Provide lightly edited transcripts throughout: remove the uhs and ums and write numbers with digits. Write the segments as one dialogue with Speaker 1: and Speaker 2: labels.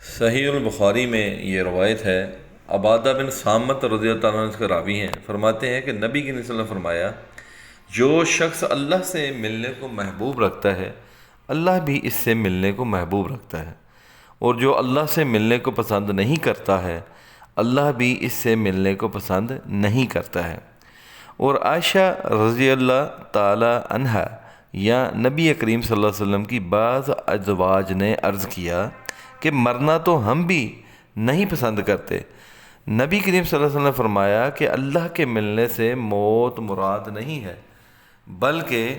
Speaker 1: صحیح البخاری میں یہ روایت ہے، عبادہ بن صامت رضی اللہ عنہ کے راوی ہیں، فرماتے ہیں کہ نبی صلی اللہ علیہ وسلم نے فرمایا، جو شخص اللہ سے ملنے کو محبوب رکھتا ہے اللہ بھی اس سے ملنے کو محبوب رکھتا ہے، اور جو اللہ سے ملنے کو پسند نہیں کرتا ہے اللہ بھی اس سے ملنے کو پسند نہیں کرتا ہے۔ اور عائشہ رضی اللہ تعالی عنہا یا نبی کریم صلی اللہ علیہ وسلم کی بعض ازواج نے عرض کیا کہ مرنا تو ہم بھی نہیں پسند کرتے۔ نبی کریم صلی اللہ علیہ وسلم نے فرمایا کہ اللہ کے ملنے سے موت مراد نہیں ہے، بلکہ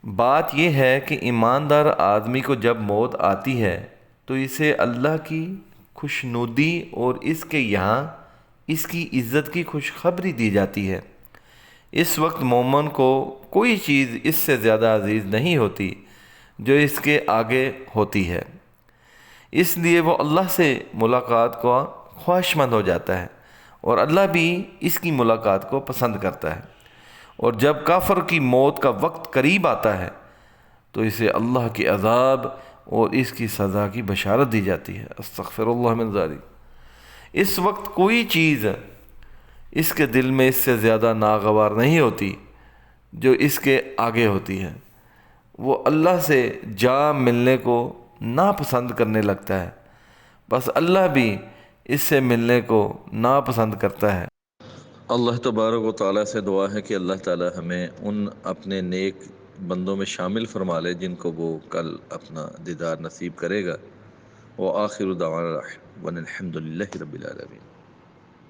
Speaker 1: بات یہ ہے کہ ایماندار آدمی کو جب موت آتی ہے تو اسے اللہ کی خوشنودی اور اس کے یہاں اس کی عزت کی خوشخبری دی جاتی ہے۔ اس وقت مومن کو کوئی چیز اس سے زیادہ عزیز نہیں ہوتی جو اس کے آگے ہوتی ہے، اس لیے وہ اللہ سے ملاقات کو خواہش مند ہو جاتا ہے اور اللہ بھی اس کی ملاقات کو پسند کرتا ہے۔ اور جب کافر کی موت کا وقت قریب آتا ہے تو اسے اللہ کے عذاب اور اس کی سزا کی بشارت دی جاتی ہے۔ استغفر اللہ من ذالک۔ اس وقت کوئی چیز اس کے دل میں اس سے زیادہ ناگوار نہیں ہوتی جو اس کے آگے ہوتی ہے، وہ اللہ سے جا ملنے کو ناپسند کرنے لگتا ہے، بس اللہ بھی اس سے ملنے کو ناپسند کرتا ہے۔ اللہ تبارک و تعالیٰ سے دعا ہے کہ اللہ تعالیٰ ہمیں ان اپنے نیک بندوں میں شامل فرما لے جن کو وہ کل اپنا دیدار نصیب کرے گا۔ وآخر دعوانا الحمد للہ رب العالمین۔